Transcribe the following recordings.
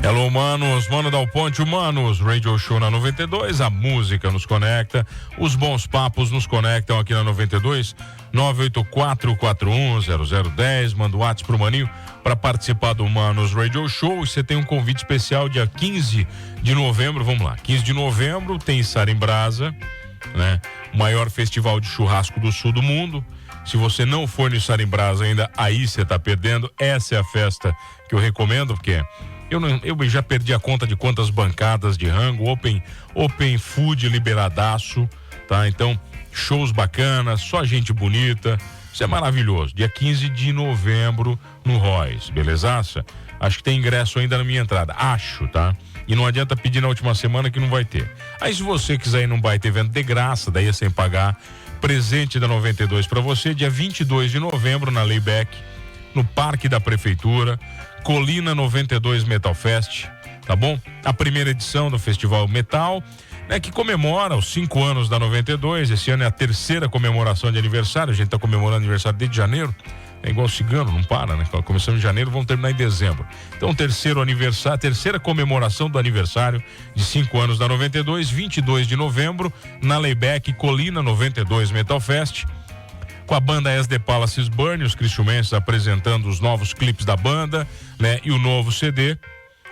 Hello, manos, Mano Dal Ponte, Humanos, Radio Show na 92, a música nos conecta, os bons papos nos conectam aqui na 92, 984410010, manda o WhatsApp pro Maninho para participar do Humanos Radio Show. Você tem um convite especial dia 15 de novembro, vamos lá, 15 de novembro tem Içara em Brasa, né? O maior festival de churrasco do sul do mundo. Se você não for no Içara em Brasa ainda, aí você tá perdendo. Essa é a festa que eu recomendo, porque eu já perdi a conta de quantas bancadas de rango, open food liberadaço, tá? Então, shows bacanas, só gente bonita, isso é maravilhoso. Dia 15 de novembro no Royce, belezaça? Acho que tem ingresso ainda na minha entrada, acho, tá? E não adianta pedir na última semana que não vai ter. Aí se você quiser ir num baita evento de graça, daí é sem pagar, presente da 92 para você, dia 22 de novembro na Layback, no Parque da Prefeitura, Colina 92 Metal Fest, tá bom? A primeira edição do Festival Metal, né, que comemora os 5 anos da 92. Esse ano é a terceira comemoração de aniversário. A gente tá comemorando aniversário desde janeiro. É igual cigano, não para, né? Começamos em janeiro, vamos terminar em dezembro. Então, terceira comemoração do aniversário de 5 anos da 92, 22 de novembro, na Layback, Colina 92 Metal Fest, com a banda As The Palaces Burn, os cristiumenses apresentando os novos clipes da banda, né? E o novo CD,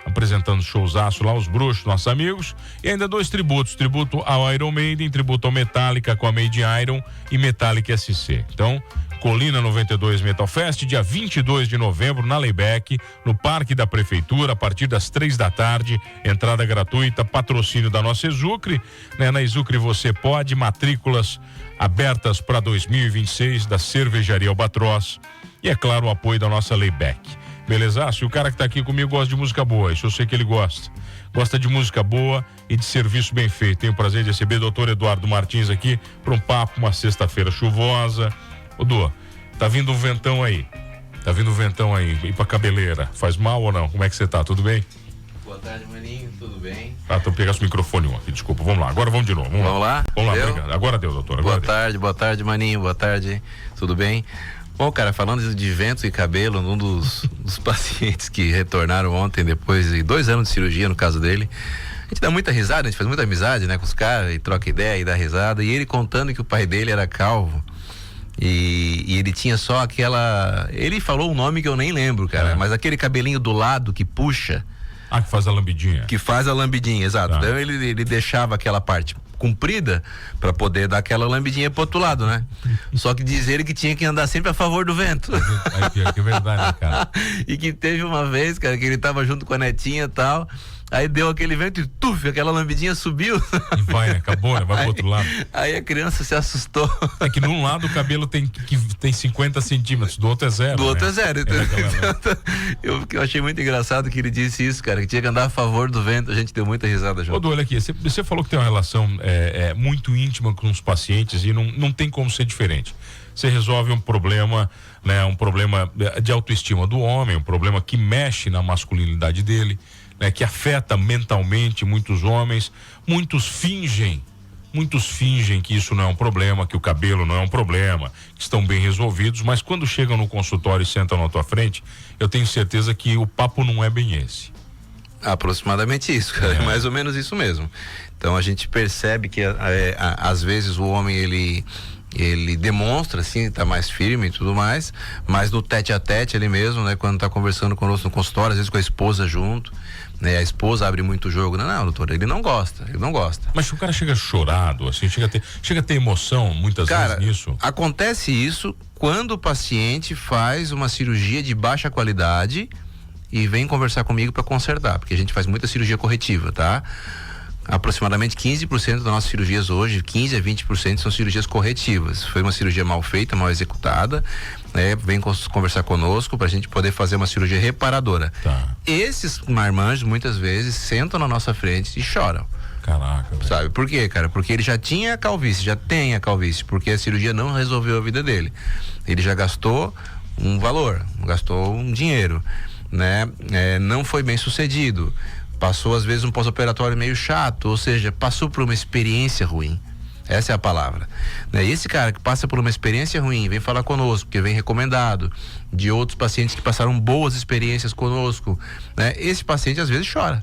apresentando showzaço lá, os bruxos, nossos amigos, e ainda 2 tributos, tributo ao Iron Maiden, tributo ao Metallica com a Made Iron e Metallica SC. Então, Colina 92 Metal Fest, dia 22 de novembro, na Layback, no Parque da Prefeitura, a partir das 3 da tarde, entrada gratuita, patrocínio da nossa Exucre, né? Na Exucre você pode, matrículas abertas para 2026 da Cervejaria Albatroz e, é claro, o apoio da nossa Layback. Beleza? Se o cara que tá aqui comigo gosta de música boa, isso eu sei que ele gosta de música boa e de serviço bem feito. Tenho o prazer de receber o Dr. Eduardo Martins aqui para um papo, uma sexta-feira chuvosa. Ô, Du, tá vindo um ventão aí, ir pra cabeleira, faz mal ou não? Como é que você tá, tudo bem? Boa tarde, Maninho, tudo bem? Ah, então pegasse o microfone aqui, desculpa, vamos lá, agora vamos de novo. Vamos lá, obrigado. Agora deu, doutor. Boa tarde, Maninho, boa tarde, tudo bem? Bom, cara, falando de vento e cabelo, um dos pacientes que retornaram ontem, depois de 2 anos de cirurgia, no caso dele, a gente dá muita risada, a gente faz muita amizade, né, com os caras, e troca ideia e dá risada, e ele contando que o pai dele era calvo, e ele tinha só ele falou um nome que eu nem lembro, cara, mas aquele cabelinho do lado que puxa. Ah, que faz a lambidinha. Que faz a lambidinha, exato. Então ele deixava aquela parte comprida para poder dar aquela lambidinha pro outro lado, né? Só que diz ele que tinha que andar sempre a favor do vento. Que verdade, cara. E que teve uma vez, cara, que ele tava junto com a netinha e tal, aí deu aquele vento e tuf, aquela lambidinha subiu. E vai, né? Acabou, né? Vai pro outro lado. Aí a criança se assustou. É que num lado o cabelo tem 50 centímetros, do outro é 0. Do outro né? é 0. Eu achei muito engraçado que ele disse isso, cara, que tinha que andar a favor do vento. A gente deu muita risada junto. Ô, Du, olha aqui, você falou que tem uma relação muito íntima com os pacientes e não tem como ser diferente. Você resolve um problema, né? Um problema de autoestima do homem, um problema que mexe na masculinidade dele, né, que afeta mentalmente muitos homens. Muitos fingem que isso não é um problema, que o cabelo não é um problema, que estão bem resolvidos, mas quando chegam no consultório e sentam na tua frente, eu tenho certeza que o papo não é bem esse. Aproximadamente isso, cara, é mais ou menos isso mesmo. Então a gente percebe que às vezes o homem ele demonstra assim, tá mais firme e tudo mais, mas no tete a tete ele mesmo, né, quando tá conversando conosco no consultório, às vezes com a esposa junto, né, a esposa abre muito jogo, não, doutor, ele não gosta. Mas se o cara chega chorado, assim, chega a ter emoção muitas vezes nisso. Acontece isso quando o paciente faz uma cirurgia de baixa qualidade e vem conversar comigo para consertar, porque a gente faz muita cirurgia corretiva, tá? Aproximadamente 15% das nossas cirurgias hoje, 15 a 20% são cirurgias corretivas. Foi uma cirurgia mal feita, mal executada, né? Vem conversar conosco pra gente poder fazer uma cirurgia reparadora. Tá. Esses marmanjos muitas vezes sentam na nossa frente e choram. Caraca, velho. Sabe por quê, cara? Porque ele já tem a calvície, porque a cirurgia não resolveu a vida dele. Ele já gastou um valor, gastou um dinheiro, né? Não foi bem sucedido. Passou às vezes um pós-operatório meio chato, ou seja, passou por uma experiência ruim. Essa é a palavra, né? E esse cara que passa por uma experiência ruim, vem falar conosco, porque vem recomendado de outros pacientes que passaram boas experiências conosco, né? Esse paciente às vezes chora,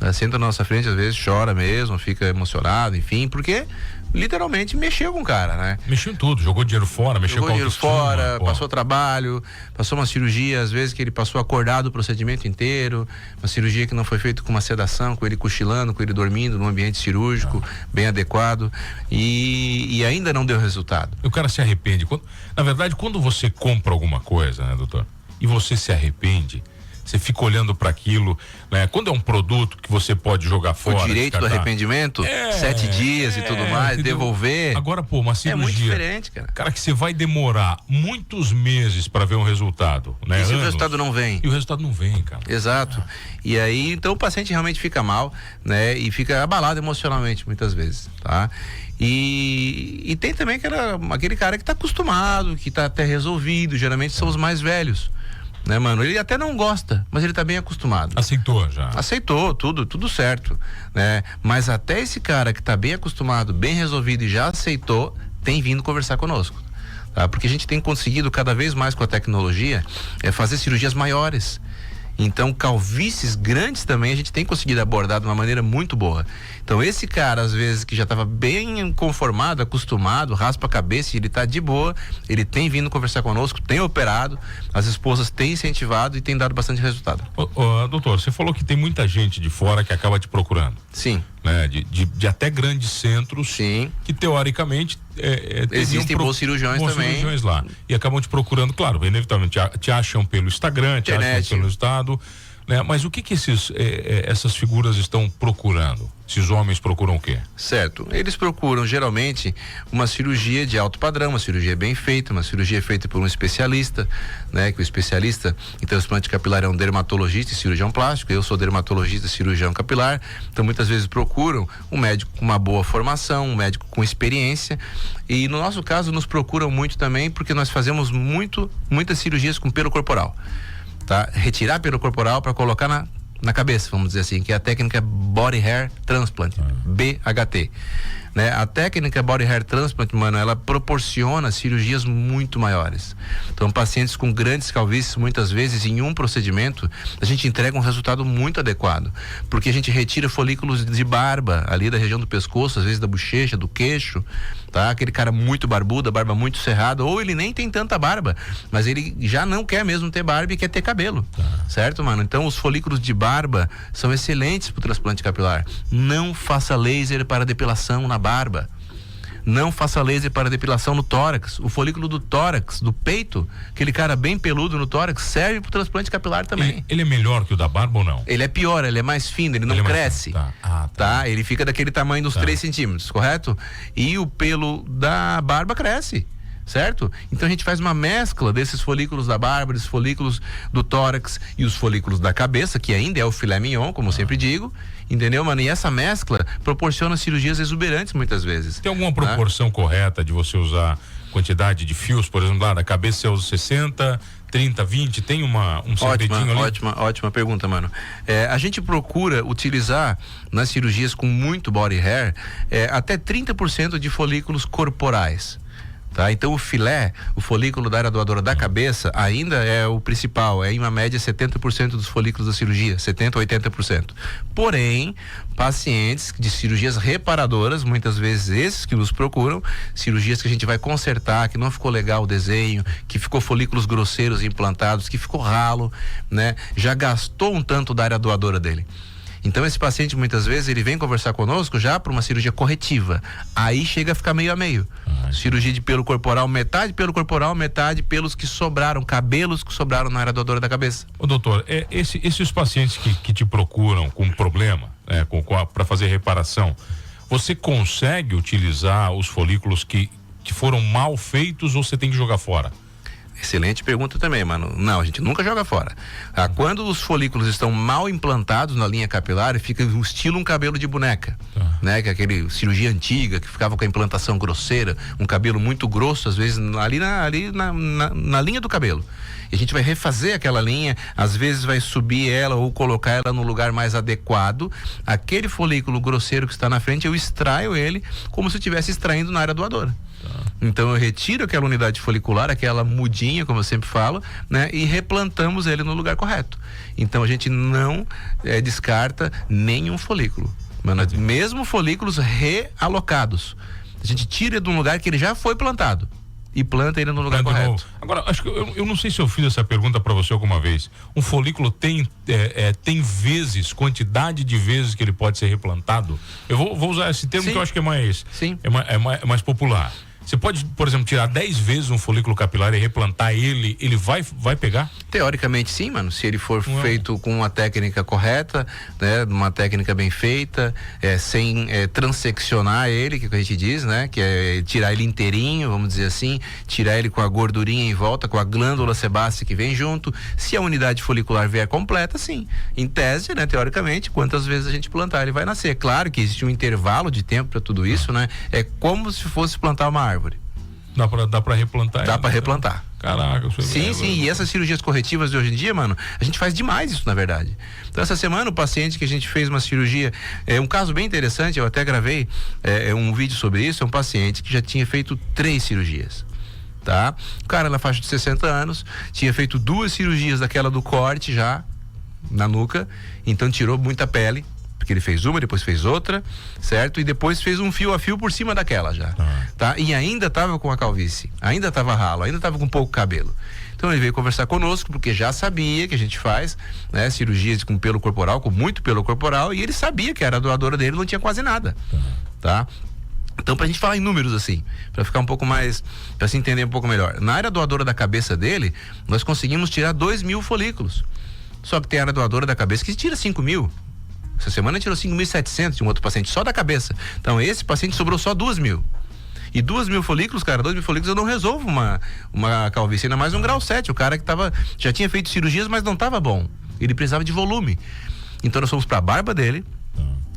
né? Senta na nossa frente, às vezes chora mesmo, fica emocionado, enfim, porque literalmente mexeu com o cara, né? Mexeu em tudo, jogou dinheiro fora, mexeu com a autoestima. Jogou dinheiro fora, passou trabalho, passou uma cirurgia, às vezes que ele passou acordado o procedimento inteiro, uma cirurgia que não foi feita com uma sedação, com ele cochilando, com ele dormindo num ambiente cirúrgico bem adequado e ainda não deu resultado. O cara se arrepende. Na verdade, quando você compra alguma coisa, né, doutor, e você se arrepende, você fica olhando para aquilo, né? Quando é um produto que você pode jogar fora. O direito do arrependimento, 7 dias e tudo mais, entendeu? Devolver. Agora, pô, uma cirurgia. É muito diferente, cara. Cara, que você vai demorar muitos meses para ver um resultado, né? E se o resultado não vem? E o resultado não vem, cara. Exato. E aí, então o paciente realmente fica mal, né? E fica abalado emocionalmente, muitas vezes, tá? E tem também aquele cara que tá acostumado, que tá até resolvido, geralmente são os mais velhos. Né, mano? Ele até não gosta, mas ele tá bem acostumado. Aceitou já. Aceitou, tudo certo, né? Mas até esse cara que tá bem acostumado, bem resolvido e já aceitou, tem vindo conversar conosco, tá? Porque a gente tem conseguido cada vez mais com a tecnologia fazer cirurgias maiores. Então, calvícies grandes também a gente tem conseguido abordar de uma maneira muito boa. Então, esse cara, às vezes, que já estava bem conformado, acostumado, raspa a cabeça e ele está de boa, ele tem vindo conversar conosco, tem operado, as esposas têm incentivado e tem dado bastante resultado. Doutor, você falou que tem muita gente de fora que acaba te procurando. Sim. Né? De até grandes centros. Sim. Que teoricamente existem bons cirurgiões também. Cirurgiões lá. E acabam te procurando, claro, inevitavelmente te acham pelo Instagram, te acham pelo estado, né? Mas o que essas figuras estão procurando? Esses homens procuram o quê? Certo, eles procuram geralmente uma cirurgia de alto padrão, uma cirurgia bem feita, uma cirurgia feita por um especialista, né? Que o especialista em transplante capilar é um dermatologista e cirurgião plástico, eu sou dermatologista e cirurgião capilar, então muitas vezes procuram um médico com uma boa formação, um médico com experiência, e no nosso caso nos procuram muito também porque nós fazemos muitas cirurgias com pelo corporal, tá? Retirar pelo corporal para colocar na cabeça, vamos dizer assim, que é a técnica Body Hair Transplant, BHT, né? A técnica Body Hair Transplant, mano, ela proporciona cirurgias muito maiores. Então, pacientes com grandes calvícies, muitas vezes, em um procedimento, a gente entrega um resultado muito adequado, porque a gente retira folículos de barba, ali da região do pescoço, às vezes da bochecha, do queixo, tá? Aquele cara muito barbudo, a barba muito cerrada, ou ele nem tem tanta barba, mas ele já não quer mesmo ter barba e quer ter cabelo, certo, mano? Então, os folículos de barba são excelentes para o transplante capilar. Não faça laser para depilação na barba. Não faça laser para depilação no tórax. O folículo do tórax, do peito, aquele cara bem peludo no tórax, serve para o transplante capilar também. Ele é melhor que o da barba ou não? Ele é pior, ele é mais fino, ele não cresce. Tá? Ele fica daquele tamanho dos 3 centímetros, correto? E o pelo da barba cresce. Certo? Então a gente faz uma mescla desses folículos da barba, desses folículos do tórax e os folículos da cabeça, que ainda é o filé mignon, como eu sempre digo, entendeu, mano? E essa mescla proporciona cirurgias exuberantes muitas vezes. Tem alguma proporção correta de você usar quantidade de fios, por exemplo, lá da cabeça você usa 60, 30, 20, tem um segredinho ali? Ótima pergunta, mano. A gente procura utilizar nas cirurgias com muito body hair até 30% de folículos corporais. Tá? Então o filé, o folículo da área doadora da cabeça ainda é o principal, é em uma média 70% dos folículos da cirurgia, 70% a 80%. Porém, pacientes de cirurgias reparadoras, muitas vezes esses que nos procuram, cirurgias que a gente vai consertar, que não ficou legal o desenho, que ficou folículos grosseiros implantados, que ficou ralo, né? Já gastou um tanto da área doadora dele. Então esse paciente muitas vezes ele vem conversar conosco já para uma cirurgia corretiva. Aí chega a ficar meio a meio. Cirurgia de pelo corporal, metade pelo corporal, metade pelos que sobraram, cabelos que sobraram na área doadora da cabeça. Ô doutor, esses pacientes que te procuram com problema, para fazer reparação, você consegue utilizar os folículos que foram mal feitos ou você tem que jogar fora? Excelente pergunta também, mano. Não, a gente nunca joga fora. Quando os folículos estão mal implantados na linha capilar, fica um estilo um cabelo de boneca, né? Que é aquele cirurgia antiga que ficava com a implantação grosseira, um cabelo muito grosso, às vezes ali na linha do cabelo. E a gente vai refazer aquela linha, às vezes vai subir ela ou colocar ela no lugar mais adequado. Aquele folículo grosseiro que está na frente, eu extraio ele como se eu estivesse extraindo na área doadora. Então eu retiro aquela unidade folicular, aquela mudinha, como eu sempre falo, né? E replantamos ele no lugar correto. Então a gente não descarta nenhum folículo, mesmo folículos realocados. A gente tira de um lugar que ele já foi plantado e planta ele no lugar correto. Agora, acho que eu não sei se eu fiz essa pergunta para você alguma vez. Um folículo tem vezes, quantidade de vezes que ele pode ser replantado? Eu vou usar esse termo. Sim. Que eu acho que é mais popular. Você pode, por exemplo, tirar 10 vezes um folículo capilar e replantar ele vai pegar? Teoricamente sim, mano, se ele for feito com uma técnica correta, né, uma técnica bem feita, sem transeccionar ele, que a gente diz, né, que é tirar ele inteirinho, vamos dizer assim, tirar ele com a gordurinha em volta, com a glândula sebácea que vem junto. Se a unidade folicular vier completa, sim, em tese, né, teoricamente, quantas vezes a gente plantar ele vai nascer. Claro que existe um intervalo de tempo para tudo isso, né, é como se fosse plantar uma árvore. Dá pra replantar? Dá pra replantar. Caraca, sim, e essas cirurgias corretivas de hoje em dia, mano, a gente faz demais isso, na verdade. Então, essa semana, o paciente que a gente fez uma cirurgia, um caso bem interessante, eu até gravei um vídeo sobre isso, é um paciente que já tinha feito 3 cirurgias, tá? O cara na faixa de 60 anos, tinha feito 2 cirurgias daquela do corte já, na nuca, então tirou muita pele, porque ele fez uma, depois fez outra, certo? E depois fez um fio a fio por cima daquela já, tá? E ainda tava com a calvície, ainda tava ralo, ainda tava com pouco cabelo. Então ele veio conversar conosco, porque já sabia que a gente faz, né, cirurgias com pelo corporal, com muito pelo corporal, e ele sabia que era a doadora dele, não tinha quase nada, tá? Então, pra gente falar em números assim, pra ficar um pouco mais, pra se entender um pouco melhor, na área doadora da cabeça dele, nós conseguimos tirar 2.000 folículos. Só que tem a área doadora da cabeça que tira 5.000. Essa semana tirou 5.700 de um outro paciente só da cabeça. Então esse paciente sobrou só 2.000. E 2.000 folículos, cara, 2.000 folículos eu não resolvo uma calvície, ainda mais um grau 7. O cara que já tinha feito cirurgias, mas não estava bom. Ele precisava de volume. Então nós fomos para a barba dele,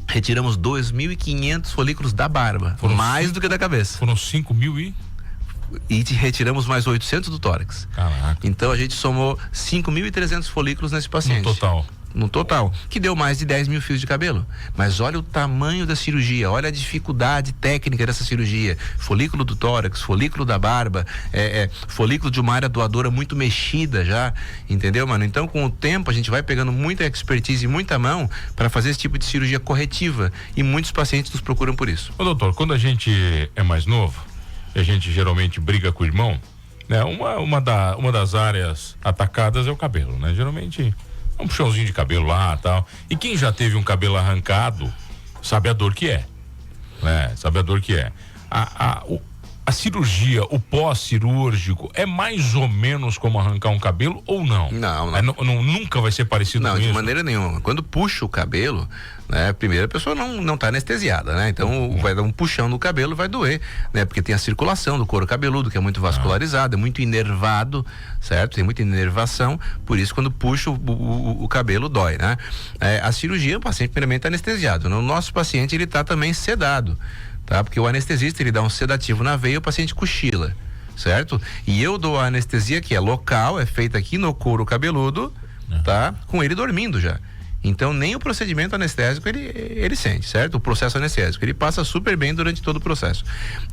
retiramos 2.500 folículos da barba, mais do que da cabeça. Foram 5.000 e retiramos mais 800 do tórax. Caraca. Então a gente somou 5.300 folículos nesse paciente. No total, que deu mais de 10.000 fios de cabelo. Mas olha o tamanho da cirurgia, olha a dificuldade técnica dessa cirurgia. Folículo do tórax, folículo da barba, folículo de uma área doadora muito mexida já, entendeu, mano? Então, com o tempo, a gente vai pegando muita expertise e muita mão para fazer esse tipo de cirurgia corretiva. E muitos pacientes nos procuram por isso. Ô, doutor, quando a gente é mais novo, a gente geralmente briga com o irmão, né? Uma das áreas atacadas é o cabelo, né? Geralmente um puxãozinho de cabelo lá e tal. E quem já teve um cabelo arrancado sabe a dor que é, né? Sabe a dor que é. A cirurgia, o pós-cirúrgico é mais ou menos como arrancar um cabelo ou não? Não. Nunca vai ser parecido com isso? Não, de maneira nenhuma. Quando puxa o cabelo, né, primeiro a pessoa não tá anestesiada, né? Então vai dar um puxão no cabelo, vai doer, né? Porque tem a circulação do couro cabeludo, que é muito vascularizado, é muito inervado, certo? Tem muita inervação, por isso quando puxa o cabelo dói, né? A cirurgia, o paciente primeiramente tá anestesiado. O nosso paciente, ele tá também sedado, tá? Porque o anestesista, ele dá um sedativo na veia e o paciente cochila, certo? E eu dou a anestesia que é local, é feita aqui no couro cabeludo, tá? Com ele dormindo já. Então nem o procedimento anestésico ele sente, certo? O processo anestésico, ele passa super bem durante todo o processo.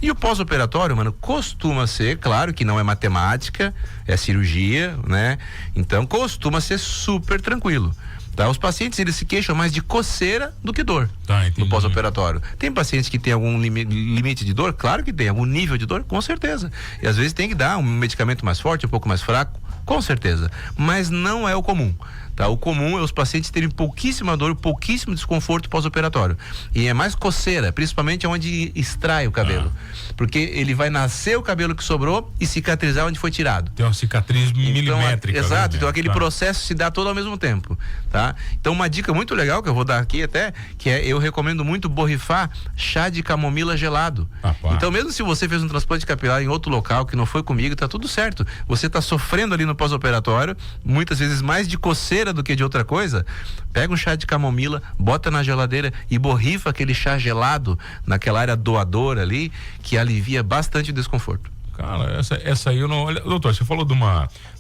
E o pós-operatório, mano, costuma ser, claro que não é matemática, é cirurgia, né? Então costuma ser super tranquilo. Tá? Os pacientes, eles se queixam mais de coceira do que dor no pós-operatório. Tem pacientes que tem algum limite de dor? Claro que tem. Algum nível de dor? Com certeza. E às vezes tem que dar um medicamento mais forte, um pouco mais fraco, com certeza. Mas não é o comum. tá? O comum é os pacientes terem pouquíssima dor, pouquíssimo desconforto pós-operatório. E é mais coceira, principalmente onde extrai o cabelo. Porque ele vai nascer o cabelo que sobrou e cicatrizar onde foi tirado. Tem uma cicatriz milimétrica. Exato, né? então aquele processo se dá todo ao mesmo tempo, tá? Então uma dica muito legal que eu vou dar aqui até, que é, eu recomendo muito borrifar chá de camomila gelado. Então mesmo se você fez um transplante capilar em outro local que não foi comigo, tá tudo certo. Você tá sofrendo ali no pós-operatório, muitas vezes mais de coceira do que de outra coisa, pega um chá de camomila, bota na geladeira e borrifa aquele chá gelado naquela área doadora ali, que alivia bastante o desconforto. Cara, essa aí eu não... Olha, doutor, você falou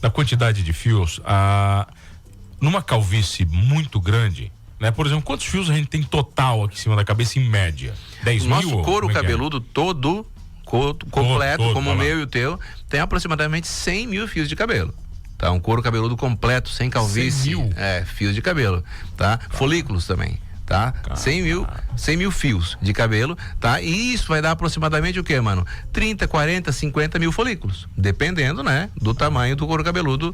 da quantidade de fios, numa calvície muito grande, né? Por exemplo, quantos fios a gente tem total aqui em cima da cabeça em média? 10 mil? Nosso couro cabeludo todo, completo, como o meu e o teu, tem aproximadamente 100 mil fios de cabelo. Tá? Um couro cabeludo completo, sem calvície. 100 mil? Fios de cabelo, tá? Folículos também. Tá? 100 mil fios de cabelo, tá? E isso vai dar aproximadamente o quê, mano? 30, 40, 50 mil folículos, dependendo, né? Do tamanho do couro cabeludo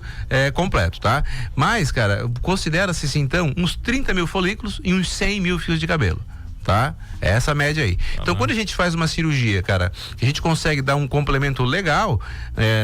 completo, tá? Mas, cara, considera-se então uns 30 mil folículos e uns 100 mil fios de cabelo. Tá? É essa média aí. Então, quando a gente faz uma cirurgia, cara, que a gente consegue dar um complemento legal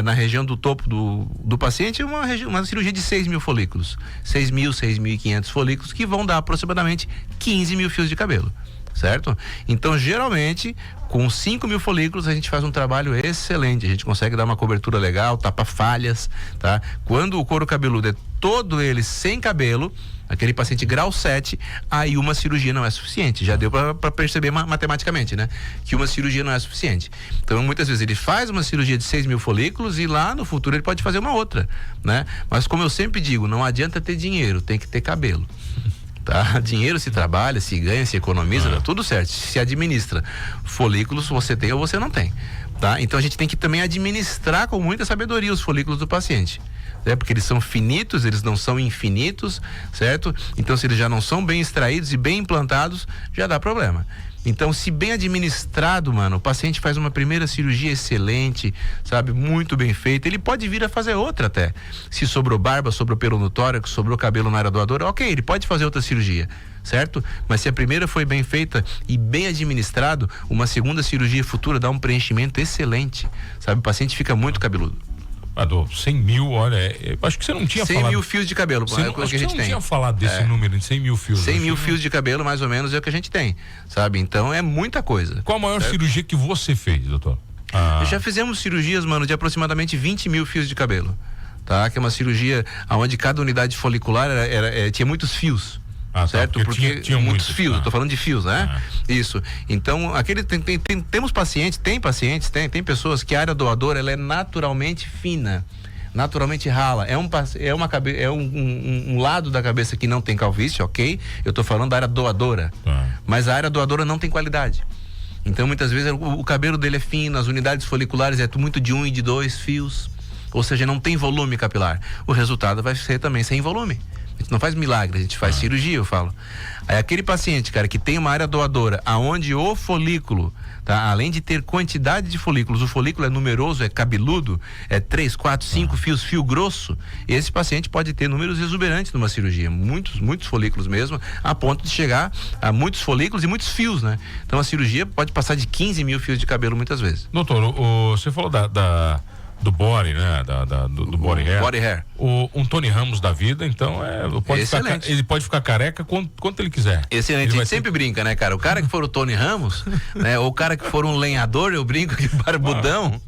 na região do topo do paciente, é uma cirurgia de 6 mil folículos. 6.500 folículos, que vão dar aproximadamente 15 mil fios de cabelo. Certo? Então, geralmente, com 5 mil folículos, a gente faz um trabalho excelente. A gente consegue dar uma cobertura legal, tapa falhas, tá? Quando o couro cabeludo é todo ele sem cabelo, aquele paciente grau 7, aí uma cirurgia não é suficiente. Já deu para perceber matematicamente, né? Que uma cirurgia não é suficiente. Então, muitas vezes ele faz uma cirurgia de 6 mil folículos e lá no futuro ele pode fazer uma outra, né? Mas como eu sempre digo, não adianta ter dinheiro, tem que ter cabelo. Tá? Dinheiro se trabalha, se ganha, se economiza, dá tudo certo, se administra. Folículos você tem ou você não tem, tá? Então a gente tem que também administrar com muita sabedoria os folículos do paciente, né? Porque eles são finitos, eles não são infinitos, certo? Então se eles já não são bem extraídos e bem implantados, já dá problema. Então, se bem administrado, mano, o paciente faz uma primeira cirurgia excelente, sabe, muito bem feita, ele pode vir a fazer outra até. Se sobrou barba, sobrou pelo no tórax, sobrou cabelo na área doadora, ok, ele pode fazer outra cirurgia, certo? Mas se a primeira foi bem feita e bem administrado, uma segunda cirurgia futura dá um preenchimento excelente, sabe? O paciente fica muito cabeludo. 100 mil, olha, acho que você não tinha 100 falado. 100 mil fios de cabelo, é o que a gente tem. Não tinha falado desse número de 100 mil fios. 100 mil fios de cabelo, mais ou menos, é o que a gente tem, sabe? Então é muita coisa. Qual a maior cirurgia que você fez, doutor? Já fizemos cirurgias, mano, de aproximadamente 20 mil fios de cabelo, tá? Que é uma cirurgia onde cada unidade folicular tinha muitos fios. Certo? Porque tinha muitos fios, eu tô falando de fios, né? Isso. Então, temos pacientes, tem pessoas que a área doadora, ela é naturalmente fina, naturalmente rala. É um lado da cabeça que não tem calvície, ok? Eu tô falando da área doadora. Mas a área doadora não tem qualidade. Então, muitas vezes, o cabelo dele é fino, as unidades foliculares é muito de 1 e de 2 fios. Ou seja, não tem volume capilar. O resultado vai ser também sem volume. A gente não faz milagre, a gente faz cirurgia, eu falo. Aí aquele paciente, cara, que tem uma área doadora, aonde o folículo, tá? Além de ter quantidade de folículos, o folículo é numeroso, é cabeludo, é 3, 4, 5 fios, fio grosso, esse paciente pode ter números exuberantes numa cirurgia, muitos folículos mesmo, a ponto de chegar a muitos folículos e muitos fios, né? Então a cirurgia pode passar de 15 mil fios de cabelo muitas vezes. Doutor, você falou do body, né? Do body hair. Body hair. Um Tony Ramos da vida, então ele pode ficar careca quanto ele quiser. Excelente. A gente sempre brinca, né, cara? O cara que for o Tony Ramos, né? Ou o cara que for um lenhador, eu brinco que barbudão,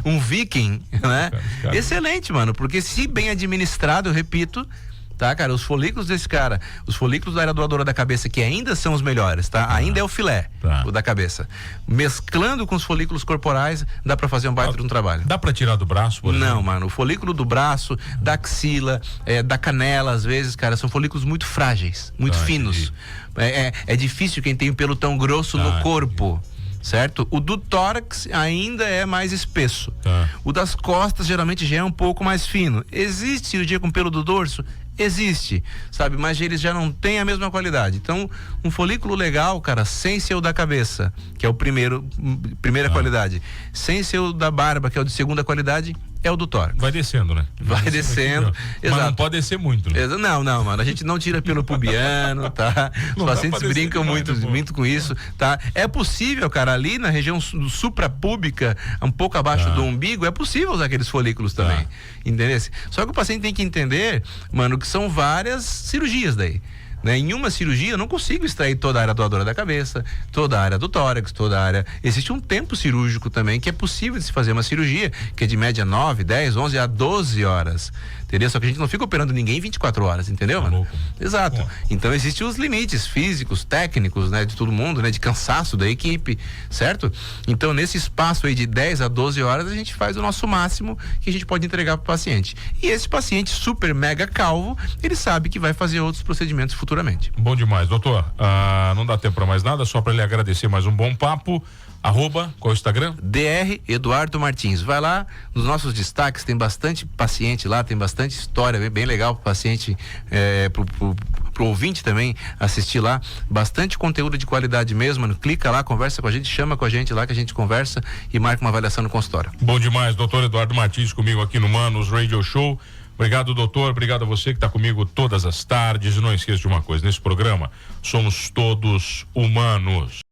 um viking, né? Excelente, mano, porque se bem administrado, eu repito, tá, cara? Os folículos desse cara, os folículos da área doadora da cabeça, que ainda são os melhores, tá? Ainda é o filé, o da cabeça. Mesclando com os folículos corporais, dá pra fazer um baita de um trabalho. Dá pra tirar do braço, por exemplo? Não, mano. O folículo do braço, da axila, da canela, às vezes, cara, são folículos muito frágeis, muito finos. É difícil quem tem um pelo tão grosso no corpo. Certo? O do tórax ainda é mais espesso. O das costas geralmente já é um pouco mais fino. Existe cirurgia com pelo do dorso? Existe, sabe? Mas eles já não têm a mesma qualidade. Então, um folículo legal, cara, sem ser o da cabeça, que é o primeira qualidade, sem ser o da barba, que é o de segunda qualidade, é o do tórax. Vai descendo, né? Vai descendo. Mas não pode descer muito, né? Não, mano. A gente não tira pelo pubiano, tá? Os pacientes brincam muito com isso, tá? É possível, cara, ali na região suprapúbica, um pouco abaixo do umbigo, é possível usar aqueles folículos também. Entendeu? Só que o paciente tem que entender, mano, que são várias cirurgias daí. Né? Em uma cirurgia eu não consigo extrair toda a área doadora da cabeça, toda a área do tórax, toda a área. Existe um tempo cirúrgico também que é possível de se fazer uma cirurgia, que é de média 9, 10, 11 a 12 horas. Entendeu? Só que a gente não fica operando ninguém 24 horas, entendeu, mano? Exato. Então existem os limites físicos, técnicos, né, de todo mundo, né, de cansaço da equipe, certo? Então nesse espaço aí de 10 a 12 horas a gente faz o nosso máximo que a gente pode entregar para o paciente. E esse paciente super mega calvo, ele sabe que vai fazer outros procedimentos futuramente. Bom demais, doutor. Não dá tempo para mais nada, só para lhe agradecer mais um bom papo. Qual é o Instagram? DR Eduardo Martins. Vai lá, nos nossos destaques tem bastante paciente lá, tem bastante história bem legal pro paciente, pro ouvinte também assistir lá, bastante conteúdo de qualidade mesmo, mano. Clica lá, conversa com a gente, chama com a gente lá que a gente conversa e marca uma avaliação no consultório. Bom demais, doutor Eduardo Martins comigo aqui no Manos Radio Show. Obrigado, doutor. Obrigado a você que está comigo todas as tardes. E não esqueça de uma coisa, nesse programa somos todos humanos.